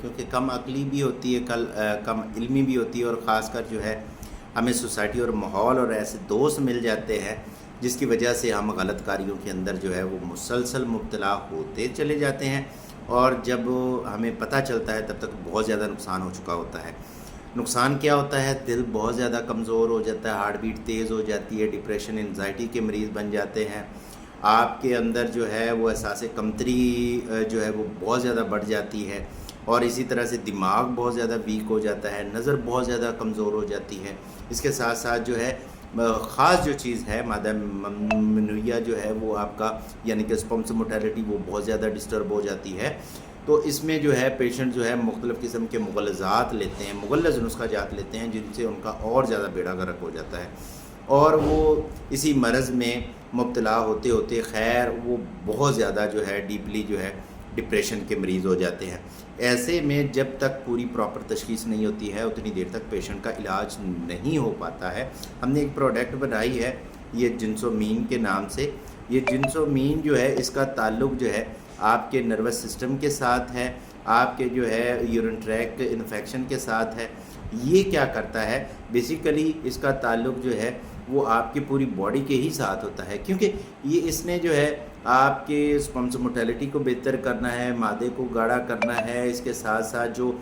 کیونکہ کم عقلی بھی ہوتی ہے، کم علمی بھی ہوتی ہے، اور خاص کر جو ہے ہمیں سوسائٹی اور ماحول اور ایسے دوست مل جاتے ہیں جس کی وجہ سے ہم غلط کاریوں کے اندر جو ہے وہ مسلسل مبتلا ہوتے چلے جاتے ہیں، اور جب ہمیں پتہ چلتا ہے تب تک بہت زیادہ نقصان ہو چکا ہوتا ہے۔ نقصان کیا ہوتا ہے؟ دل بہت زیادہ کمزور ہو جاتا ہے، ہارٹ بیٹ تیز ہو جاتی ہے، ڈپریشن انزائٹی کے مریض بن جاتے ہیں، آپ کے اندر جو ہے وہ احساس کمتری جو ہے وہ بہت زیادہ بڑھ جاتی ہے، اور اسی طرح سے دماغ بہت زیادہ ویک ہو جاتا ہے، نظر بہت زیادہ کمزور ہو جاتی ہے۔ اس کے ساتھ ساتھ جو ہے خاص جو چیز ہے مادہ ممنوعیہ جو ہے وہ آپ کا یعنی کہ اسپرمز موٹیلٹی وہ بہت زیادہ ڈسٹرب ہو جاتی ہے۔ تو اس میں جو ہے پیشنٹ جو ہے مختلف قسم کے مغلظات لیتے ہیں، مغلظ نسخہ جات لیتے ہیں، جن سے ان کا اور زیادہ بیڑا غرق ہو جاتا ہے، اور وہ اسی مرض میں مبتلا ہوتے ہوتے خیر وہ بہت زیادہ جو ہے ڈیپلی جو ہے ڈپریشن کے مریض ہو جاتے ہیں۔ ایسے میں جب تک پوری پراپر تشخیص نہیں ہوتی ہے اتنی دیر تک پیشنٹ کا علاج نہیں ہو پاتا ہے۔ ہم نے ایک پروڈکٹ بنائی ہے یہ جنسومین کے نام سے۔ یہ جنسومین جو ہے اس کا تعلق جو ہے آپ کے نروس سسٹم کے ساتھ ہے، آپ کے جو ہے یورین ٹریک انفیکشن کے ساتھ ہے۔ یہ کیا کرتا ہے؟ بیسیکلی اس کا تعلق جو ہے وہ آپ کی پوری باڈی کے ہی ساتھ ہوتا ہے، کیونکہ یہ اس نے جو ہے آپ کے اسپرمز موٹیلٹی کو بہتر کرنا ہے، مادے کو گاڑھا کرنا ہے، اس کے ساتھ ساتھ جو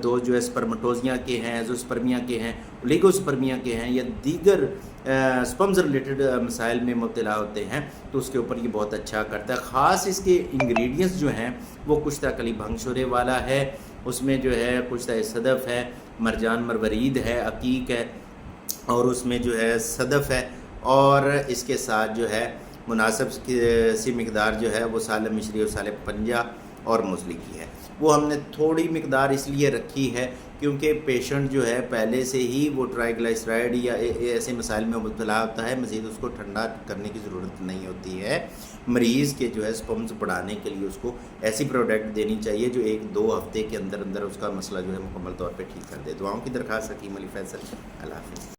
دو جو ہے اسپرمٹوزیاں کے ہیں، جو اسپرمیا کے ہیں، لیگو اسپرمیا کے ہیں، یا دیگر اسپرمز ریلیٹڈ مسائل میں مبتلا ہوتے ہیں تو اس کے اوپر یہ بہت اچھا کرتا ہے۔ خاص اس کے انگریڈینٹس جو ہیں وہ کشتہ کلی بھنگ شورے والا ہے، اس میں جو ہے کشتہ صدف ہے، مرجان مروارید ہے، عقیق ہے، اور اس میں جو ہے صدف ہے، اور اس کے ساتھ جو ہے مناسب سی مقدار جو ہے وہ سالم مشری اور سالم پنجہ اور موزلی کی ہے۔ وہ ہم نے تھوڑی مقدار اس لیے رکھی ہے کیونکہ پیشنٹ جو ہے پہلے سے ہی وہ ٹرائیگلائسرائڈ یا ایسے مسائل میں مبتلا ہوتا ہے، مزید اس کو ٹھنڈا کرنے کی ضرورت نہیں ہوتی ہے۔ مریض کے جو ہے اسپرمز بڑھانے کے لیے اس کو ایسی پروڈکٹ دینی چاہیے جو 1-2 ہفتے کے اندر اندر اس کا مسئلہ جو ہے مکمل طور پہ ٹھیک کر دے۔ دعاؤں کی درخواست، حکیم علی فیصل، اللہ حافظ۔